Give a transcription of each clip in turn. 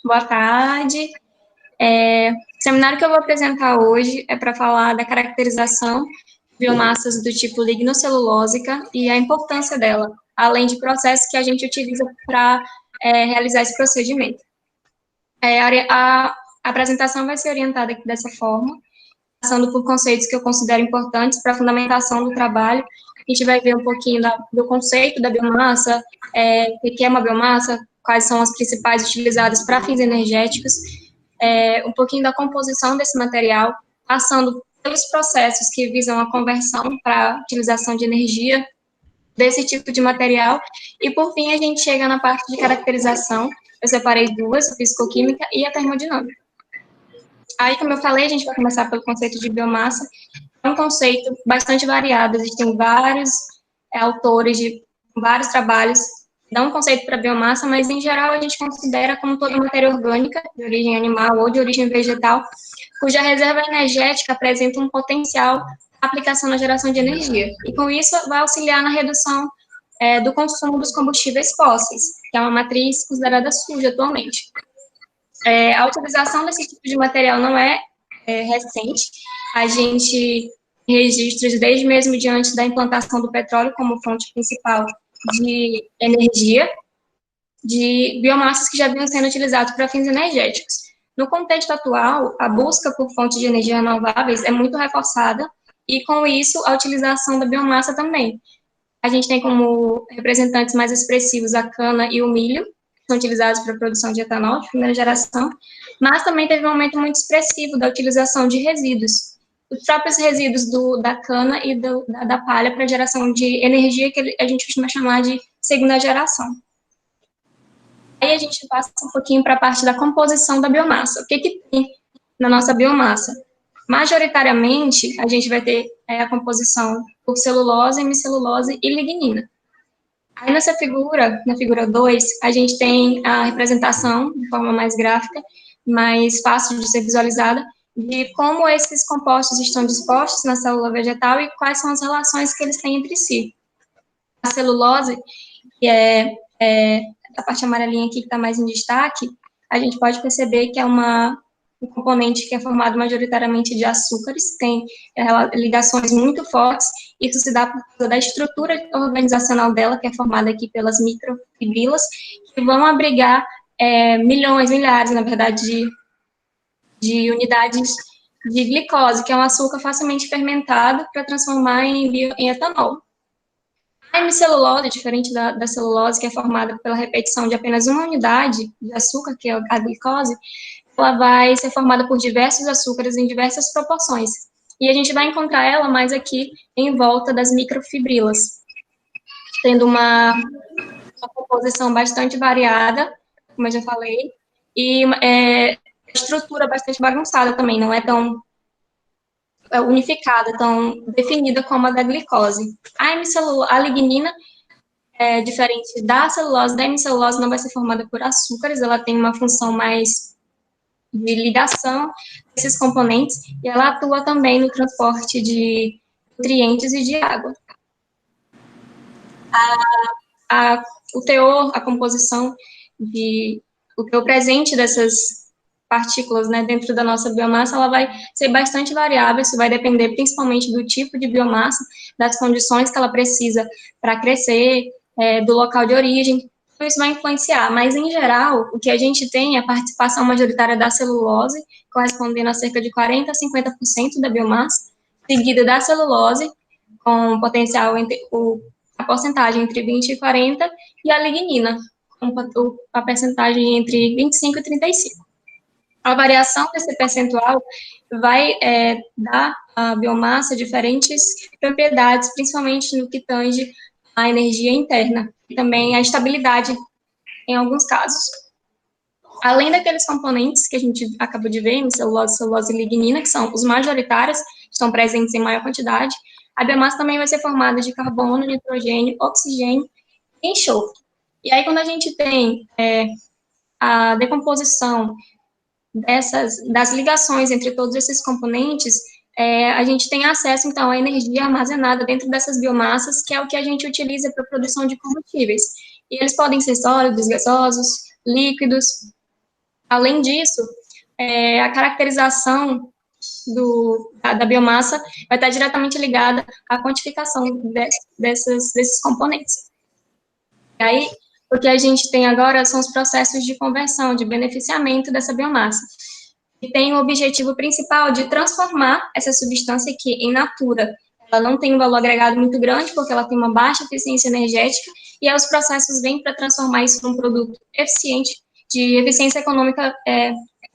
boa tarde. O seminário que eu vou apresentar hoje é para falar da caracterização de biomassas do tipo lignocelulósica e a importância dela, além de processos que a gente utiliza para realizar esse procedimento. A apresentação vai ser orientada aqui dessa forma, passando por conceitos que eu considero importantes para a fundamentação do trabalho. A gente vai ver um pouquinho do conceito da biomassa, o que é uma biomassa, quais são as principais utilizadas para fins energéticos, um pouquinho da composição desse material, passando pelos processos que visam a conversão para utilização de energia desse tipo de material, e por fim a gente chega na parte de caracterização. Eu separei duas, a fisicoquímica e a termodinâmica. Aí, como eu falei, a gente vai começar pelo conceito de biomassa. É um conceito bastante variado, existem vários autores de vários trabalhos que dão um conceito para biomassa, mas em geral a gente considera como toda matéria orgânica, de origem animal ou de origem vegetal, cuja reserva energética apresenta um potencial aplicação na geração de energia. E com isso vai auxiliar na redução do consumo dos combustíveis fósseis, que é uma matriz considerada suja atualmente. A utilização desse tipo de material não é recente. A gente tem registros desde mesmo diante da implantação do petróleo como fonte principal de energia, de biomassas que já vinham sendo utilizadas para fins energéticos. No contexto atual, a busca por fontes de energia renováveis é muito reforçada e, com isso, a utilização da biomassa também. A gente tem como representantes mais expressivos a cana e o milho, que são utilizados para a produção de etanol de primeira geração, mas também teve um aumento muito expressivo da utilização de resíduos, os próprios resíduos da cana e da palha para geração de energia, que a gente costuma chamar de segunda geração. Aí a gente passa um pouquinho para a parte da composição da biomassa. O que tem na nossa biomassa? Majoritariamente, a gente vai ter a composição por celulose, hemicelulose e lignina. Aí nessa figura, na figura 2, a gente tem a representação, de forma mais gráfica, mais fácil de ser visualizada, de como esses compostos estão dispostos na célula vegetal e quais são as relações que eles têm entre si. A celulose, que é a parte amarelinha aqui que está mais em destaque, a gente pode perceber que é um componente que é formado majoritariamente de açúcares, tem ligações muito fortes, isso se dá por causa da estrutura organizacional dela, que é formada aqui pelas microfibrilas, que vão abrigar milhares, na verdade, de unidades de glicose, que é um açúcar facilmente fermentado para transformar em etanol. A hemicelulose, diferente da celulose, que é formada pela repetição de apenas uma unidade de açúcar, que é a glicose, ela vai ser formada por diversos açúcares em diversas proporções. E a gente vai encontrar ela mais aqui em volta das microfibrilas, tendo uma composição bastante variada, como eu já falei, e estrutura bastante bagunçada também, não é tão unificada, tão definida como a da glicose. A lignina, diferente da celulose, da hemicelulose, não vai ser formada por açúcares, ela tem uma função mais de ligação desses componentes, e ela atua também no transporte de nutrientes e de água. O teor, a composição, o teor presente dessas partículas, né, dentro da nossa biomassa, ela vai ser bastante variável, isso vai depender principalmente do tipo de biomassa, das condições que ela precisa para crescer, do local de origem, tudo isso vai influenciar, mas em geral, o que a gente tem é a participação majoritária da celulose, correspondendo a cerca de 40% a 50% da biomassa, seguida da celulose, com potencial a porcentagem entre 20% e 40%, e a lignina, com a percentagem entre 25% e 35%. A variação desse percentual vai dar à biomassa diferentes propriedades, principalmente no que tange a energia interna, e também a estabilidade, em alguns casos. Além daqueles componentes que a gente acabou de ver, celulose, celulose e lignina, que são os majoritários, estão presentes em maior quantidade, a biomassa também vai ser formada de carbono, nitrogênio, oxigênio e enxofre. E aí, quando a gente tem a decomposição das ligações entre todos esses componentes, a gente tem acesso, então, à energia armazenada dentro dessas biomassas, que é o que a gente utiliza para a produção de combustíveis. E eles podem ser sólidos, gasosos, líquidos. Além disso, a caracterização da biomassa vai estar diretamente ligada à quantificação desses componentes. E aí, o que a gente tem agora são os processos de conversão, de beneficiamento dessa biomassa, que tem o objetivo principal de transformar essa substância que, em natura, ela não tem um valor agregado muito grande, porque ela tem uma baixa eficiência energética, e aí os processos vêm para transformar isso num produto eficiente, de eficiência econômica,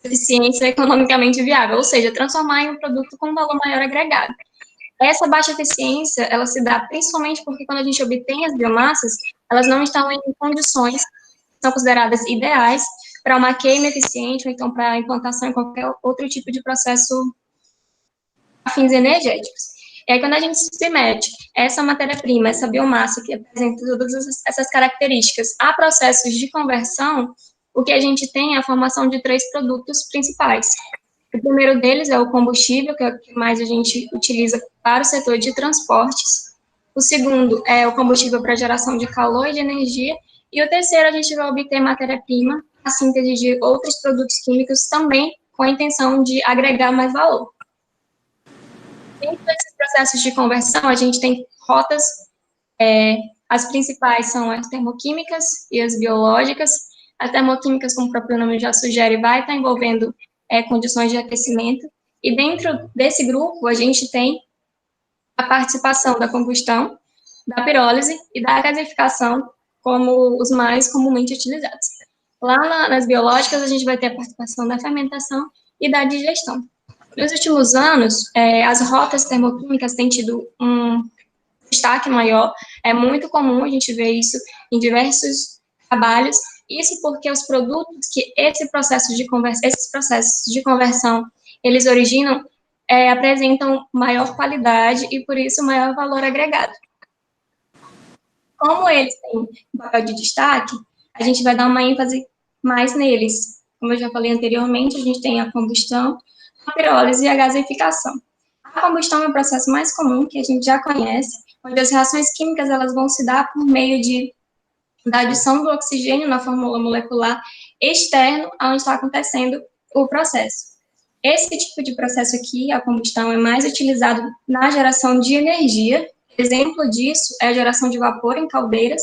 eficiência economicamente viável, ou seja, transformar em um produto com um valor maior agregado. Essa baixa eficiência, ela se dá principalmente porque quando a gente obtém as biomassas, elas não estão em condições que são consideradas ideais para uma queima eficiente ou então para a implantação em qualquer outro tipo de processo a fins energéticos. E aí, quando a gente submete essa matéria-prima, essa biomassa que apresenta todas essas características a processos de conversão, o que a gente tem é a formação de 3 produtos principais. O primeiro deles é o combustível, que é o que mais a gente utiliza para o setor de transportes. O segundo é o combustível para geração de calor e de energia. E o terceiro, a gente vai obter matéria-prima, a síntese de outros produtos químicos também com a intenção de agregar mais valor. Dentro desses processos de conversão, a gente tem rotas, as principais são as termoquímicas e as biológicas. As termoquímicas, como o próprio nome já sugere, vai estar envolvendo condições de aquecimento. E dentro desse grupo, a gente tem a participação da combustão, da pirólise e da gasificação como os mais comumente utilizados. Lá nas biológicas, a gente vai ter a participação da fermentação e da digestão. Nos últimos anos, as rotas termoquímicas têm tido um destaque maior. É muito comum a gente ver isso em diversos trabalhos. Isso porque os produtos que esses processos de conversão eles originam apresentam maior qualidade e, por isso, maior valor agregado. Como eles têm um papel de destaque, a gente vai dar uma ênfase mais neles. Como eu já falei anteriormente, a gente tem a combustão, a pirólise e a gasificação. A combustão é o processo mais comum, que a gente já conhece, onde as reações químicas elas vão se dar por meio da adição do oxigênio na fórmula molecular externo aonde está acontecendo o processo. Esse tipo de processo aqui, a combustão, é mais utilizado na geração de energia. Exemplo disso é a geração de vapor em caldeiras,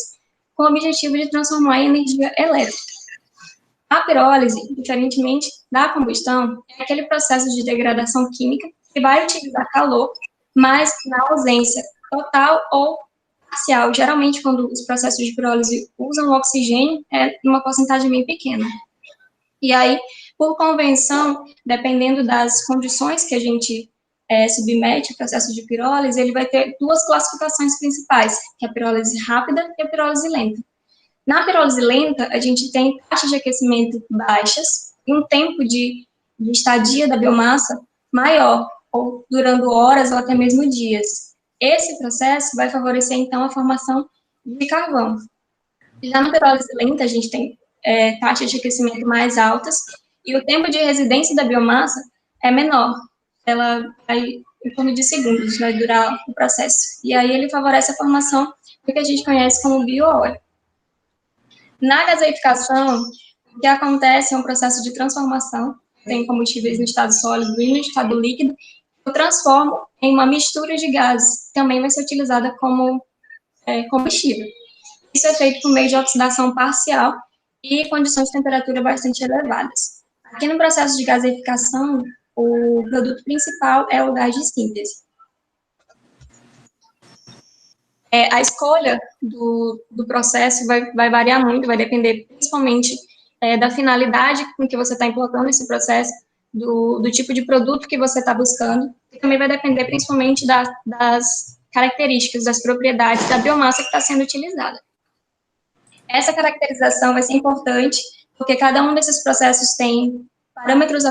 com o objetivo de transformar em energia elétrica. A pirólise, diferentemente da combustão, é aquele processo de degradação química que vai utilizar calor, mas na ausência total ou parcial. Geralmente, quando os processos de pirólise usam o oxigênio, é numa porcentagem bem pequena. E aí, por convenção, dependendo das condições que a gente submete ao processo de pirólise, ele vai ter 2 classificações principais, que é a pirólise rápida e a pirólise lenta. Na pirólise lenta, a gente tem taxas de aquecimento baixas e um tempo de estadia da biomassa maior, ou durando horas ou até mesmo dias. Esse processo vai favorecer, então, a formação de carvão. Já na pirólise lenta, a gente tem taxas de aquecimento mais altas e o tempo de residência da biomassa é menor. Ela vai em torno de segundos, vai durar o processo. E aí ele favorece a formação do que a gente conhece como bioóleo. Na gaseificação, o que acontece é um processo de transformação, tem combustíveis no estado sólido e no estado líquido, eu transformo em uma mistura de gases, também vai ser utilizada como combustível. Isso é feito por meio de oxidação parcial e condições de temperatura bastante elevadas. Aqui no processo de gaseificação, o produto principal é o gás de síntese. A escolha do processo vai variar muito, vai depender principalmente da finalidade com que você está implantando esse processo, do tipo de produto que você está buscando, e também vai depender principalmente das características, das propriedades da biomassa que está sendo utilizada. Essa caracterização vai ser importante, porque cada um desses processos tem parâmetros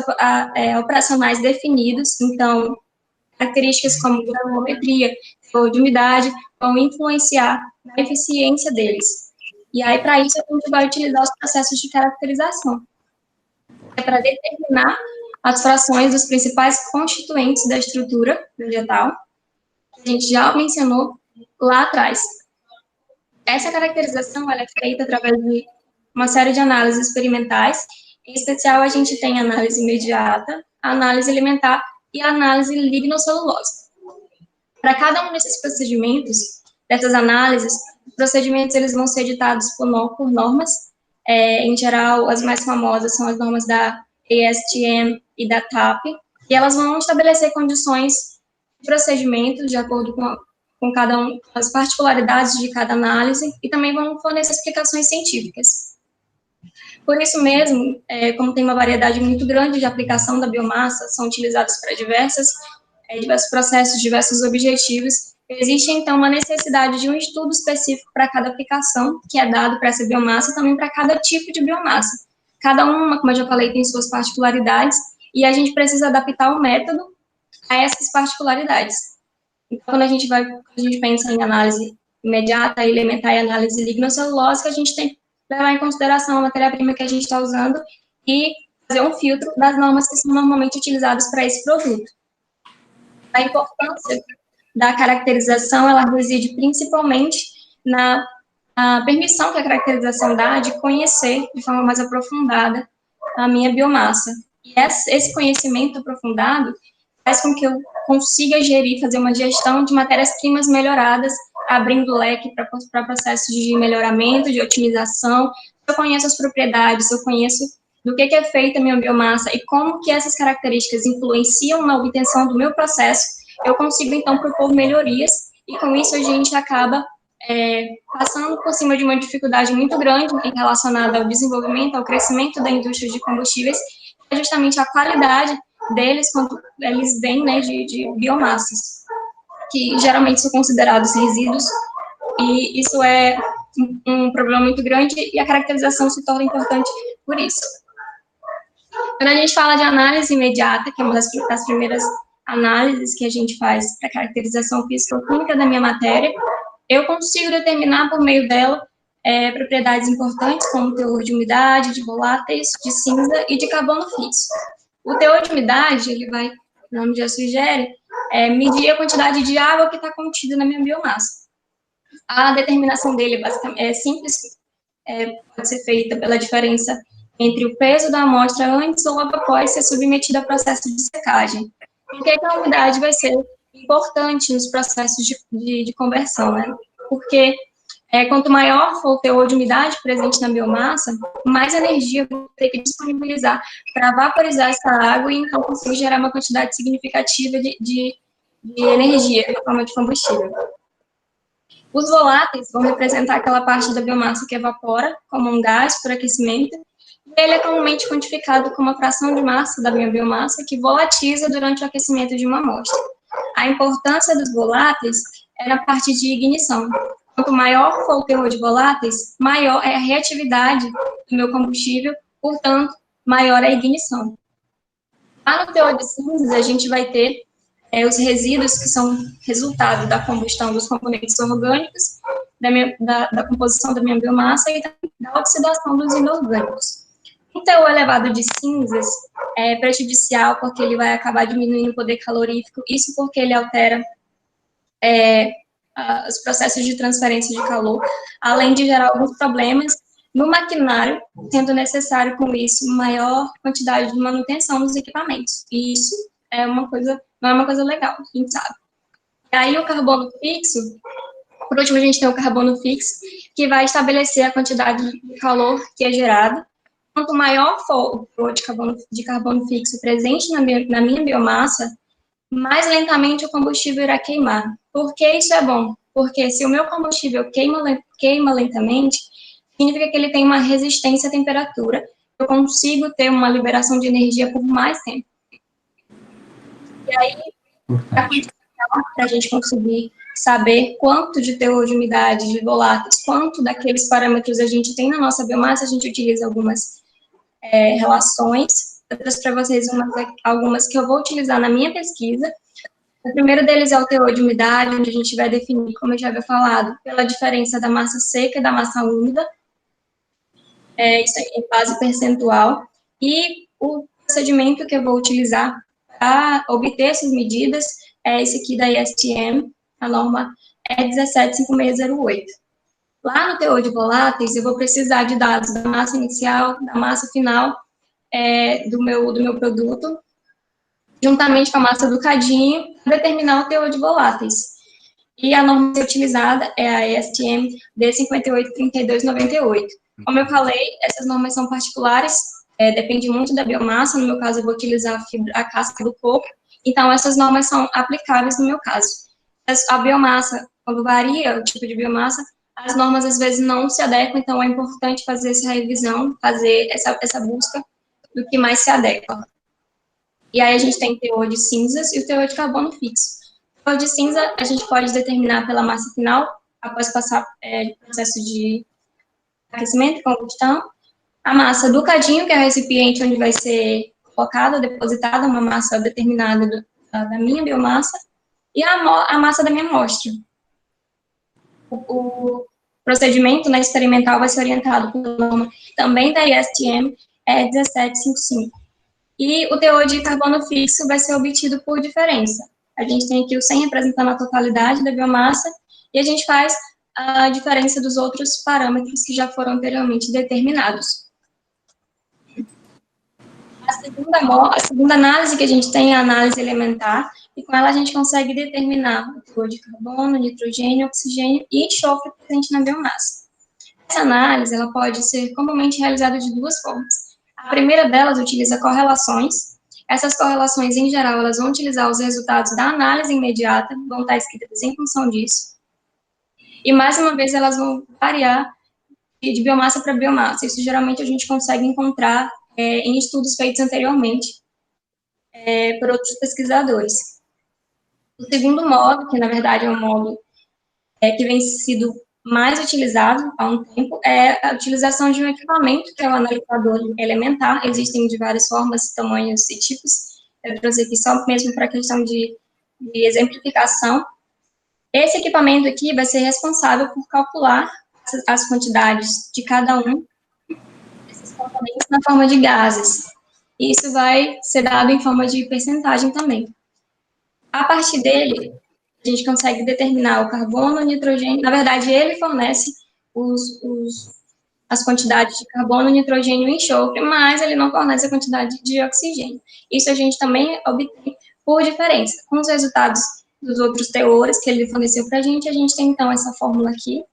operacionais definidos, então, características como granulometria ou de umidade vão influenciar na eficiência deles. E aí, para isso, a gente vai utilizar os processos de caracterização. É para determinar as frações dos principais constituintes da estrutura vegetal, que a gente já mencionou lá atrás. Essa caracterização ela é feita através de uma série de análises experimentais Em especial, a gente tem a análise imediata, a análise alimentar e a análise lignocelulose. Para cada um desses procedimentos, dessas análises, os procedimentos eles vão ser ditados por normas. Em geral, as mais famosas são as normas da ASTM e da TAP, e elas vão estabelecer condições de procedimento de acordo com cada um, as particularidades de cada análise, e também vão fornecer explicações científicas. Por isso mesmo, como tem uma variedade muito grande de aplicação da biomassa, são utilizados para diversos processos, diversos objetivos, existe, então, uma necessidade de um estudo específico para cada aplicação que é dado para essa biomassa e também para cada tipo de biomassa. Cada uma, como eu já falei, tem suas particularidades e a gente precisa adaptar o método a essas particularidades. Então, quando a gente pensa em análise imediata, elementar e análise lignocelulósica, a gente tem que levar em consideração a matéria-prima que a gente está usando e fazer um filtro das normas que são normalmente utilizadas para esse produto. A importância da caracterização, ela reside principalmente na permissão que a caracterização dá de conhecer de forma mais aprofundada a minha biomassa. E esse conhecimento aprofundado faz com que eu consiga fazer uma gestão de matérias-primas melhoradas, abrindo leque para processos de melhoramento, de otimização. Eu conheço as propriedades, eu conheço do que é feita a minha biomassa e como que essas características influenciam na obtenção do meu processo, eu consigo, então, propor melhorias, e com isso a gente acaba passando por cima de uma dificuldade muito grande relacionada ao desenvolvimento, ao crescimento da indústria de combustíveis, que é justamente a qualidade deles quando eles vêm, né, de biomassas, que geralmente são considerados resíduos, e isso é um problema muito grande, e a caracterização se torna importante por isso. Quando a gente fala de análise imediata, que é uma das primeiras análises que a gente faz para caracterização físico-química da minha matéria, eu consigo determinar por meio dela propriedades importantes, como o teor de umidade, de voláteis, de cinza e de carbono fixo. O teor de umidade, ele vai, o nome já sugere, medir a quantidade de água que está contida na minha biomassa. A determinação dele basicamente é simples, pode ser feita pela diferença entre o peso da amostra antes ou após ser submetida a processo de secagem. Por que a umidade vai ser importante nos processos de conversão, né? Porque quanto maior for o teor de umidade presente na biomassa, mais energia eu vou ter que disponibilizar para vaporizar essa água e então conseguir gerar uma quantidade significativa de energia na forma de combustível. Os voláteis vão representar aquela parte da biomassa que evapora como um gás por aquecimento, e ele é comumente quantificado como a fração de massa da minha biomassa que volatiza durante o aquecimento de uma amostra. A importância dos voláteis é na parte de ignição. Quanto maior for o teor de voláteis, maior é a reatividade do meu combustível, portanto, maior é a ignição. Lá no teor de cinzas, a gente vai ter os resíduos que são resultado da combustão dos componentes orgânicos, da composição da minha biomassa e da oxidação dos inorgânicos. Um teor elevado de cinzas é prejudicial porque ele vai acabar diminuindo o poder calorífico, isso porque ele altera os processos de transferência de calor, além de gerar alguns problemas no maquinário, sendo necessário, com isso, maior quantidade de manutenção dos equipamentos. E isso não é uma coisa legal, a gente sabe. E aí, o carbono fixo, por último, a gente tem o carbono fixo, que vai estabelecer a quantidade de calor que é gerada. Quanto maior for o teor de carbono fixo presente na minha biomassa, mais lentamente o combustível irá queimar. Por que isso é bom? Porque se o meu combustível queima lentamente, significa que ele tem uma resistência à temperatura, eu consigo ter uma liberação de energia por mais tempo. E aí, para a gente conseguir saber quanto de teor de umidade, de voláteis, quanto daqueles parâmetros a gente tem na nossa biomassa, a gente utiliza algumas relações. Eu trouxe para vocês algumas que eu vou utilizar na minha pesquisa. O primeiro deles é o teor de umidade, onde a gente vai definir, como eu já havia falado, pela diferença da massa seca e da massa úmida. Isso aqui em base percentual. E o procedimento que eu vou utilizar para obter essas medidas é esse aqui da ISTM, a norma é 175608. Lá no teor de voláteis, eu vou precisar de dados da massa inicial, da massa final do meu produto, juntamente com a massa do cadinho, para determinar o teor de voláteis. E a norma a ser utilizada é a ESTM D583298. Como eu falei, essas normas são particulares, depende muito da biomassa. No meu caso, eu vou utilizar a casca do coco, então essas normas são aplicáveis no meu caso. A biomassa, quando varia o tipo de biomassa, as normas às vezes não se adequam, então é importante fazer essa revisão, fazer essa busca do que mais se adequa. E aí a gente tem o teor de cinzas e o teor de carbono fixo. O teor de cinza a gente pode determinar pela massa final, após passar processo de aquecimento e combustão. A massa do cadinho, que é o recipiente onde vai ser colocada, depositada, uma massa determinada da minha biomassa, e a massa da minha amostra. O procedimento, né, experimental vai ser orientado pela norma também da ISTM 1755. E o teor de carbono fixo vai ser obtido por diferença. A gente tem aqui o 100 representando a totalidade da biomassa, e a gente faz a diferença dos outros parâmetros que já foram anteriormente determinados. A segunda análise que a gente tem é a análise elementar, e com ela a gente consegue determinar o teor de carbono, nitrogênio, oxigênio e enxofre presente na biomassa. Essa análise ela pode ser comumente realizada de duas formas. A primeira delas utiliza correlações. Essas correlações, em geral, elas vão utilizar os resultados da análise imediata, vão estar escritas em função disso. E, mais uma vez, elas vão variar de biomassa para biomassa. Isso, geralmente, a gente consegue encontrar em estudos feitos anteriormente por outros pesquisadores. O segundo modo, que, na verdade, é um modo que vem sido mais utilizado há um tempo, é a utilização de um equipamento, que é o analisador elementar. Existem de várias formas, tamanhos e tipos. Eu trouxe aqui só mesmo para questão de exemplificação. Esse equipamento aqui vai ser responsável por calcular as quantidades de cada um desses componentes na forma de gases. E isso vai ser dado em forma de percentagem também. A partir dele, a gente consegue determinar o carbono, o nitrogênio. Na verdade, ele fornece as quantidades de carbono, nitrogênio e enxofre, mas ele não fornece a quantidade de oxigênio. Isso a gente também obtém por diferença. Com os resultados dos outros teores que ele forneceu para a gente tem, então, essa fórmula aqui,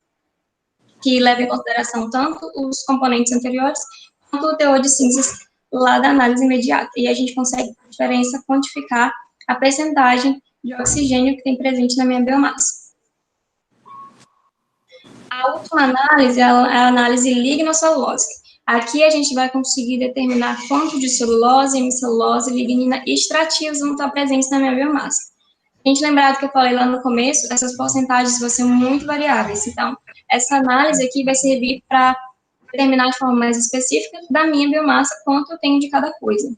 que leva em consideração tanto os componentes anteriores, quanto o teor de cinzas lá da análise imediata. E a gente consegue, por diferença, quantificar a percentagem de oxigênio que tem presente na minha biomassa. A última análise é a análise lignocelulósica. Aqui a gente vai conseguir determinar quanto de celulose, hemicelulose, lignina e extrativos vão estar presentes na minha biomassa. A gente lembrar do que eu falei lá no começo, essas porcentagens vão ser muito variáveis. Então, essa análise aqui vai servir para determinar de forma mais específica da minha biomassa quanto eu tenho de cada coisa.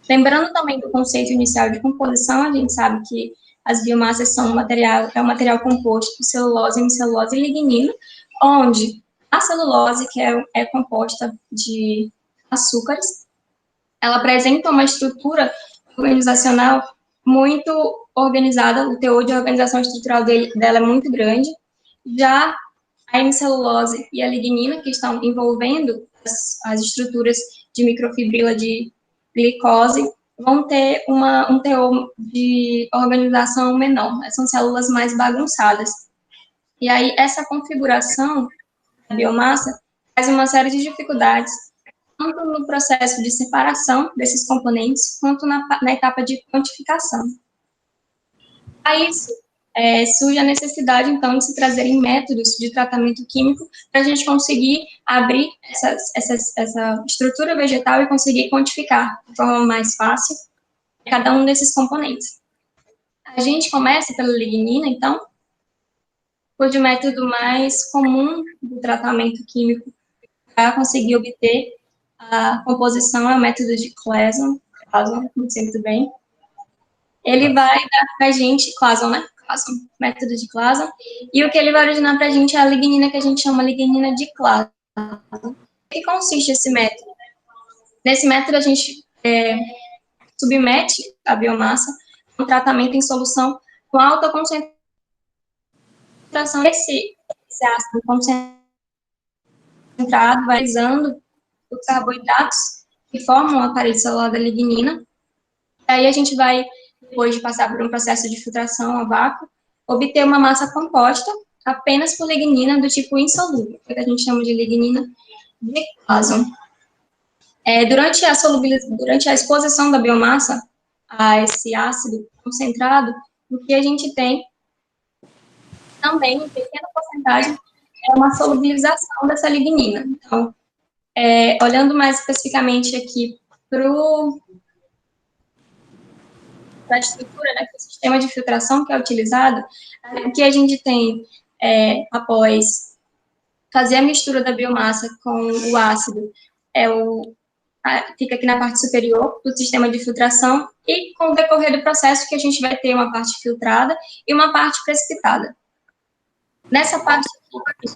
Lembrando também do conceito inicial de composição, a gente sabe que as biomassas são um material composto por celulose, hemicelulose e lignina, onde a celulose, que é composta de açúcares, ela apresenta uma estrutura organizacional muito organizada, o teor de organização estrutural dela é muito grande. Já a hemicelulose e a lignina, que estão envolvendo as estruturas de microfibrila de glicose, vão ter um teor de organização menor, né? São células mais bagunçadas. E aí, essa configuração da biomassa traz uma série de dificuldades, tanto no processo de separação desses componentes, quanto na etapa de quantificação. A isso, surge a necessidade, então, de se trazerem métodos de tratamento químico para a gente conseguir abrir essa estrutura vegetal e conseguir quantificar de forma mais fácil cada um desses componentes. A gente começa pela lignina, então, cujo método mais comum do tratamento químico para conseguir obter a composição é o método de Clason, não sei muito bem. Ele vai dar para a gente, Clason, né? Clason, método de Clason. E o que ele vai originar para a gente é a lignina, que a gente chama lignina de Clason. O que consiste esse método? Nesse método, a gente submete a biomassa a um tratamento em solução com alta concentração. Esse ácido concentrado vai usando os carboidratos que formam a parede celular da lignina. Aí a gente vai, depois de passar por um processo de filtração a vácuo, obter uma massa composta apenas por lignina do tipo insolúvel, que a gente chama de lignina de Clason. Durante a exposição da biomassa a esse ácido concentrado, o que a gente tem também, em pequena porcentagem, é uma solubilização dessa lignina. Então, olhando mais especificamente aqui para a estrutura, né, o sistema de filtração que é utilizado, o que a gente tem após fazer a mistura da biomassa com o ácido fica aqui na parte superior do sistema de filtração e com o decorrer do processo que a gente vai ter uma parte filtrada e uma parte precipitada. Nessa parte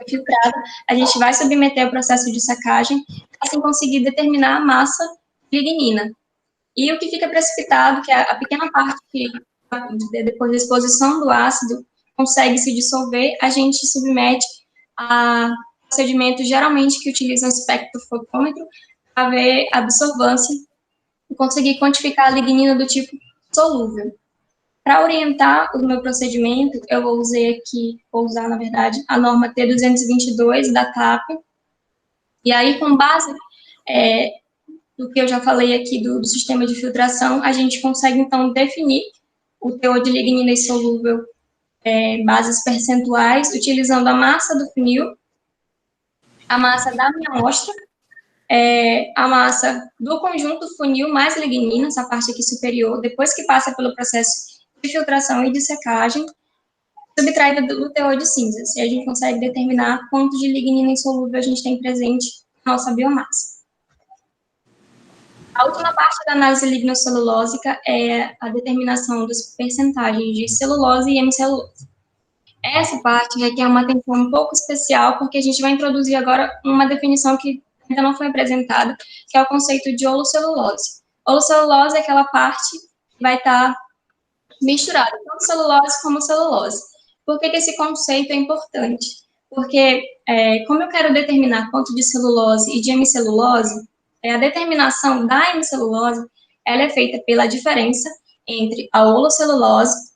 filtrada, a gente vai submeter ao processo de secagem, assim conseguir determinar a massa lignina. E o que fica precipitado, que é a pequena parte que, depois da exposição do ácido, consegue se dissolver, a gente submete a procedimentos, geralmente, que utilizam espectrofotômetro, para ver a absorvância e conseguir quantificar a lignina do tipo solúvel. Para orientar o meu procedimento, eu vou usar, na verdade, a norma T222 da TAP, e aí, com base do que eu já falei aqui do sistema de filtração, a gente consegue, então, definir o teor de lignina insolúvel, bases percentuais, utilizando a massa do funil, a massa da minha amostra, a massa do conjunto funil mais lignina, essa parte aqui superior, depois que passa pelo processo de filtração e de secagem, subtraída do teor de cinzas, e a gente consegue determinar quanto de lignina insolúvel a gente tem presente na nossa biomassa. A última parte da análise lignocelulósica é a determinação das percentagens de celulose e hemicelulose. Essa parte requer uma atenção um pouco especial, porque a gente vai introduzir agora uma definição que ainda não foi apresentada, que é o conceito de holocelulose. Holocelulose é aquela parte que vai estar misturada, tanto celulose como celulose. Por que esse conceito é importante? Porque, como eu quero determinar quanto de celulose e de hemicelulose, a determinação da hemicelulose, ela é feita pela diferença entre a holocelulose,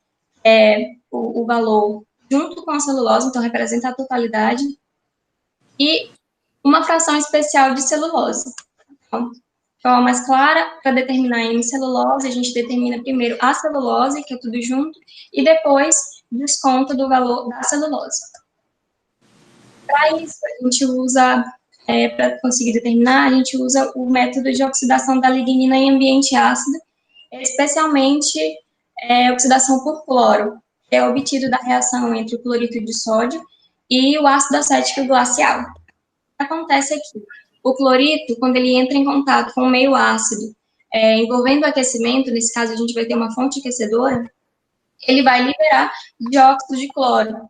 o valor junto com a celulose, então representa a totalidade, e uma fração especial de celulose. Então, de forma mais clara, para determinar a hemicelulose, a gente determina primeiro a celulose, que é tudo junto, e depois desconta do valor da celulose. Para isso, a gente usa, para conseguir determinar, a gente usa o método de oxidação da lignina em ambiente ácido, especialmente oxidação por cloro, que é obtido da reação entre o cloreto de sódio e o ácido acético glacial. O que acontece aqui? O cloreto, quando ele entra em contato com o meio ácido, envolvendo o aquecimento, nesse caso a gente vai ter uma fonte aquecedora, ele vai liberar dióxido de cloro.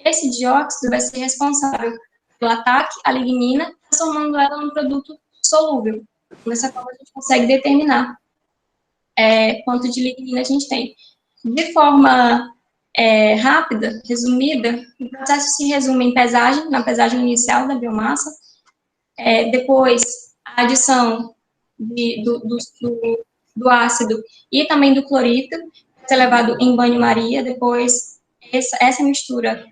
Esse dióxido vai ser responsável pelo ataque à lignina, transformando ela num produto solúvel. Dessa forma, a gente consegue determinar quanto de lignina a gente tem. De forma rápida, resumida, o processo se resume em pesagem, na pesagem inicial da biomassa, depois a adição do ácido e também do cloreto, ser levado em banho-maria, depois essa mistura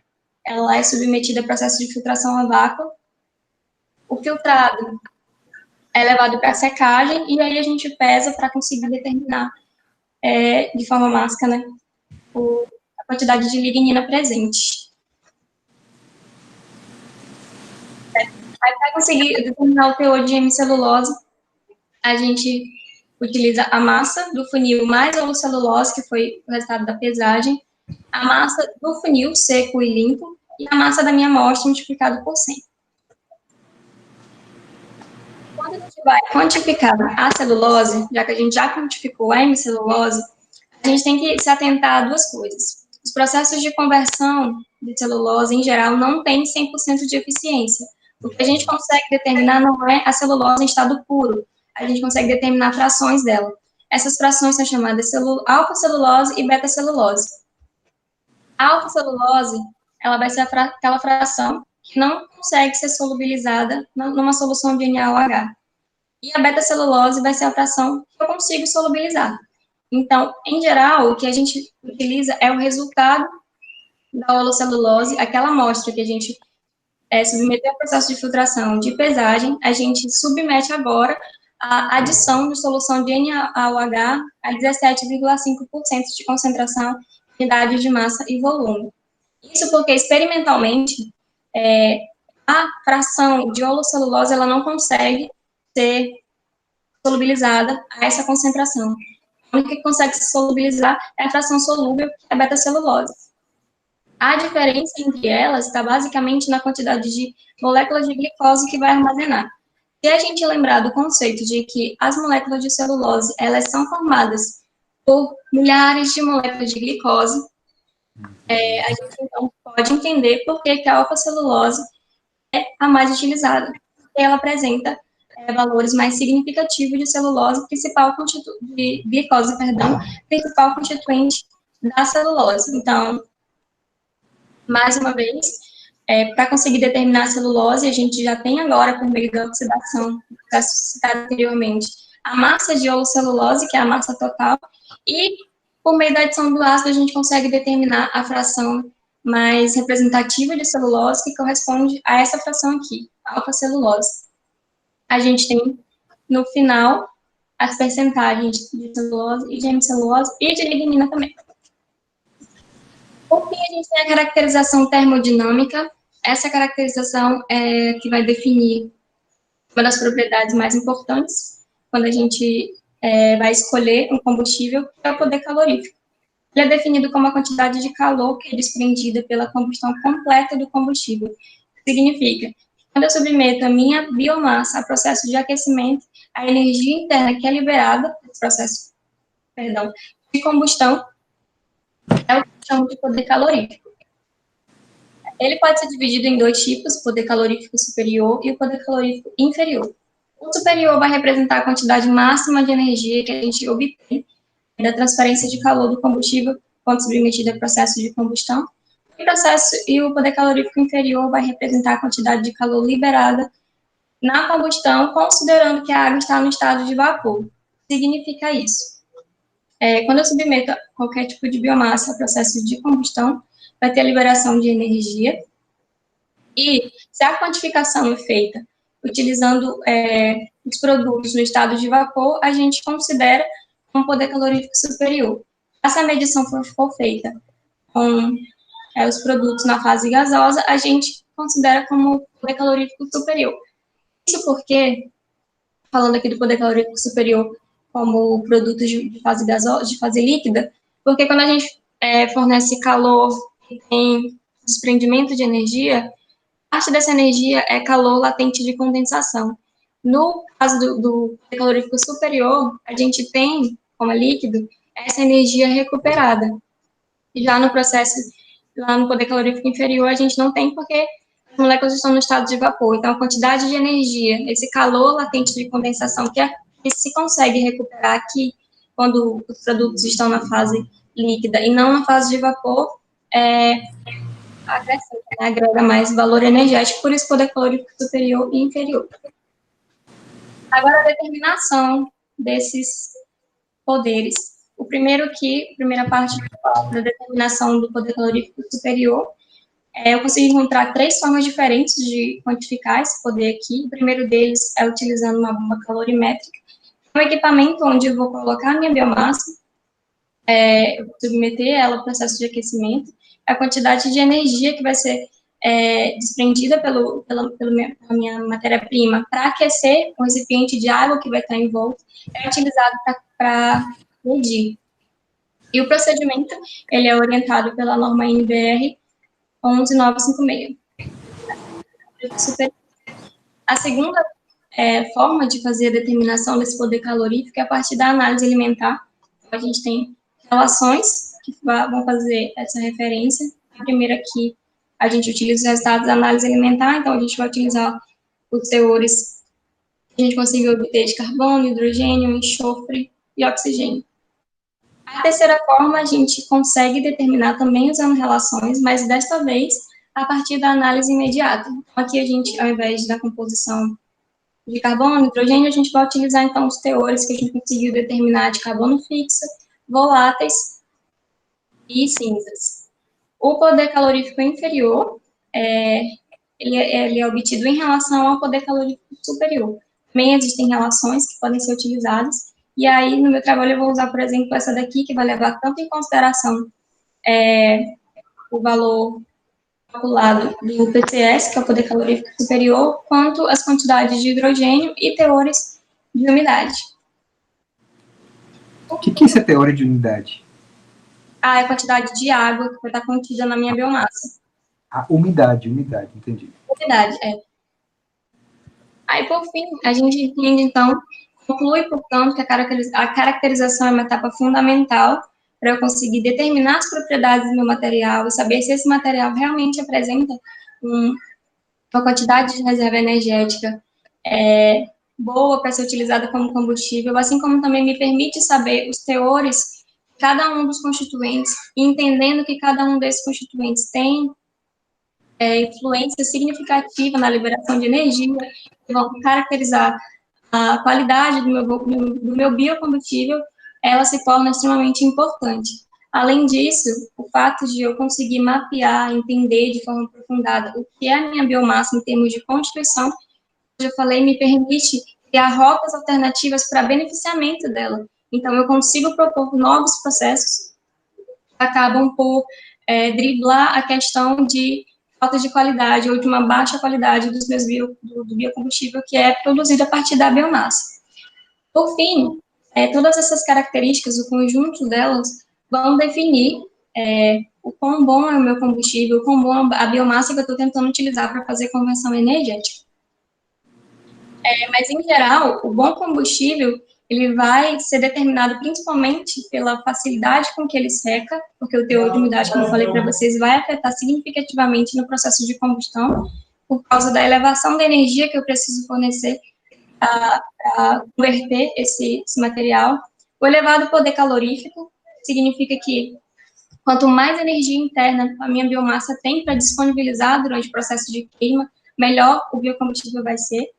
ela é submetida a processo de filtração a vácuo, o filtrado é levado para secagem, e aí a gente pesa para conseguir determinar de forma mágica, né, a quantidade de lignina presente. Aí, para conseguir determinar o teor de hemicelulose, a gente utiliza a massa do funil mais a celulose, que foi o resultado da pesagem, a massa do funil seco e limpo, e a massa da minha amostra multiplicado por 100. Quando a gente vai quantificar a celulose, já que a gente já quantificou a hemicelulose, a gente tem que se atentar a duas coisas. Os processos de conversão de celulose, em geral, não têm 100% de eficiência. O que a gente consegue determinar não é a celulose em estado puro, a gente consegue determinar frações dela. Essas frações são chamadas alfa-celulose e beta-celulose. A alfa-celulose, ela vai ser aquela fração que não consegue ser solubilizada numa solução de NaOH. e a beta-celulose vai ser a fração que eu consigo solubilizar. Então, em geral, o que a gente utiliza é o resultado da holocelulose, aquela amostra que a gente submeteu ao processo de filtração de pesagem, a gente submete agora a adição de solução de NaOH a 17,5% de concentração, unidade de massa e volume. Isso porque, experimentalmente, a fração de holocelulose ela não consegue ser solubilizada a essa concentração. A única que consegue se solubilizar é a fração solúvel, que é a beta-celulose. A diferença entre elas está basicamente na quantidade de moléculas de glicose que vai armazenar. Se a gente lembrar do conceito de que as moléculas de celulose, elas são formadas por milhares de moléculas de glicose, a gente então pode entender por que a alfa-celulose é a mais utilizada. Ela apresenta valores mais significativos de celulose, de glicose, principal constituinte da celulose. Então, mais uma vez, para conseguir determinar a celulose, a gente já tem agora, por meio da oxidação, já citado anteriormente, a massa de holocelulose, que é a massa total, e por meio da adição do ácido, a gente consegue determinar a fração mais representativa de celulose, que corresponde a essa fração aqui, alfa-celulose. A gente tem, no final, as percentagens de celulose e de hemicelulose e de lignina também. Por fim, a gente tem a caracterização termodinâmica. Essa caracterização é que vai definir uma das propriedades mais importantes quando a gente vai escolher um combustível, que é o poder calorífico. Ele é definido como a quantidade de calor que é desprendida pela combustão completa do combustível. Significa que quando eu submeto a minha biomassa a processo de aquecimento, a energia interna que é liberada desse processo, de combustão, é o que chamamos de poder calorífico. Ele pode ser dividido em dois tipos, o poder calorífico superior e o poder calorífico inferior. O superior vai representar a quantidade máxima de energia que a gente obtém da transferência de calor do combustível quando submetido a processo de combustão. E o poder calorífico inferior vai representar a quantidade de calor liberada na combustão, considerando que a água está no estado de vapor. Significa isso? Quando eu submeto qualquer tipo de biomassa a processo de combustão, vai ter a liberação de energia, e se a quantificação é feita utilizando os produtos no estado de vapor, a gente considera um poder calorífico superior. Se a medição for feita com os produtos na fase gasosa, a gente considera como poder calorífico superior. Isso porque, falando aqui do poder calorífico superior como produtos de fase gasosa, de fase líquida, porque quando a gente fornece calor e tem desprendimento de energia, parte dessa energia é calor latente de condensação. No caso do poder calorífico superior, a gente tem, como é líquido, essa energia recuperada. Já no processo, lá no poder calorífico inferior, a gente não tem, porque as moléculas estão no estado de vapor. Então, a quantidade de energia, esse calor latente de condensação, que se consegue recuperar aqui, quando os produtos estão na fase líquida e não na fase de vapor, agrega mais valor energético, por isso poder calórico superior e inferior. Agora, a determinação desses poderes. A primeira parte da determinação do poder calorífico superior, eu consigo encontrar três formas diferentes de quantificar esse poder aqui. O primeiro deles é utilizando uma bomba calorimétrica, um equipamento onde eu vou colocar a minha biomassa, eu vou submeter ela ao processo de aquecimento, a quantidade de energia que vai ser desprendida pela minha matéria-prima para aquecer o recipiente de água que vai estar em volta, é utilizado para medir. E o procedimento, ele é orientado pela norma NBR 11956. A segunda forma de fazer a determinação desse poder calorífico é a partir da análise alimentar. Então, a gente tem relações que vão fazer essa referência. A primeira aqui, a gente utiliza os resultados da análise alimentar, então a gente vai utilizar os teores que a gente conseguiu obter de carbono, hidrogênio, enxofre e oxigênio. A terceira forma, a gente consegue determinar também usando relações, mas desta vez a partir da análise imediata. Então, aqui a gente, ao invés da composição de carbono, hidrogênio, a gente vai utilizar, então, os teores que a gente conseguiu determinar de carbono fixo, voláteis e cinzas. O poder calorífico inferior, ele é obtido em relação ao poder calorífico superior. Também existem relações que podem ser utilizadas, e aí, no meu trabalho, eu vou usar, por exemplo, essa daqui, que vai levar tanto em consideração o valor calculado do PCS, que é o poder calorífico superior, quanto as quantidades de hidrogênio e teores de umidade. O que é essa teoria de umidade? É a quantidade de água que vai estar contida na minha biomassa. A umidade, entendi. Umidade, Aí, por fim, a gente entende, então, conclui, portanto, que a caracterização é uma etapa fundamental para eu conseguir determinar as propriedades do meu material e saber se esse material realmente apresenta uma quantidade de reserva energética boa para ser utilizada como combustível, assim como também me permite saber os teores de cada um dos constituintes, e entendendo que cada um desses constituintes tem influência significativa na liberação de energia, que vão caracterizar a qualidade do meu biocombustível, ela se torna extremamente importante. Além disso, o fato de eu conseguir mapear, entender de forma aprofundada o que é a minha biomassa em termos de constituição, eu já falei, me permite criar rotas alternativas para beneficiamento dela. Então, eu consigo propor novos processos que acabam por driblar a questão de falta de qualidade ou de uma baixa qualidade dos meus do biocombustível que é produzido a partir da biomassa. Por fim, todas essas características, o conjunto delas, vão definir o quão bom é o meu combustível, o quão bom a biomassa que eu estou tentando utilizar para fazer conversão energética. Mas, em geral, o bom combustível, ele vai ser determinado principalmente pela facilidade com que ele seca, porque o teor de umidade, como eu falei para vocês, vai afetar significativamente no processo de combustão, por causa da elevação da energia que eu preciso fornecer para converter esse material. O elevado poder calorífico significa que quanto mais energia interna a minha biomassa tem para disponibilizar durante o processo de queima, melhor o biocombustível vai ser.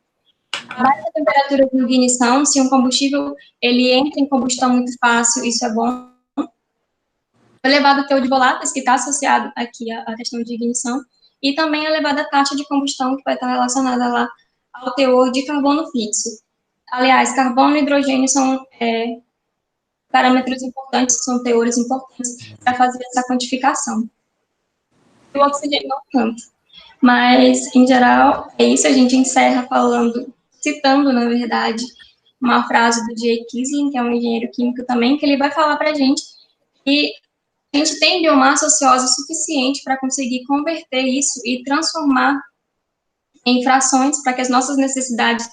A baixa temperatura de ignição, se um combustível ele entra em combustão muito fácil, isso é bom. O elevado teor de voláteis, que está associado aqui à questão de ignição, e também a elevada taxa de combustão, que vai estar relacionada lá ao teor de carbono fixo. Aliás, carbono e hidrogênio são parâmetros importantes, são teores importantes para fazer essa quantificação. E o oxigênio não tanto. Mas, em geral, é isso. A gente encerra citando, na verdade, uma frase do Jay Kisling, que é um engenheiro químico também, que ele vai falar para a gente que a gente tem biomassa ociosa suficiente para conseguir converter isso e transformar em frações para que as nossas necessidades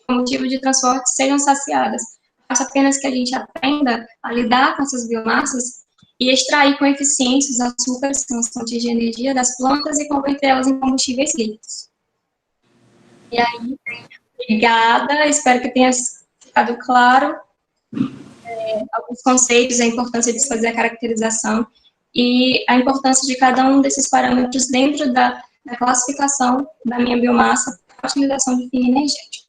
de motivo de transporte sejam saciadas. Basta apenas que a gente aprenda a lidar com essas biomassas e extrair com eficiência os açúcares, que são as fontes de energia das plantas, e convertê-las em combustíveis líquidos. E aí, obrigada, espero que tenha ficado claro alguns conceitos, a importância de se fazer a caracterização e a importância de cada um desses parâmetros dentro da classificação da minha biomassa para a utilização de fim energético.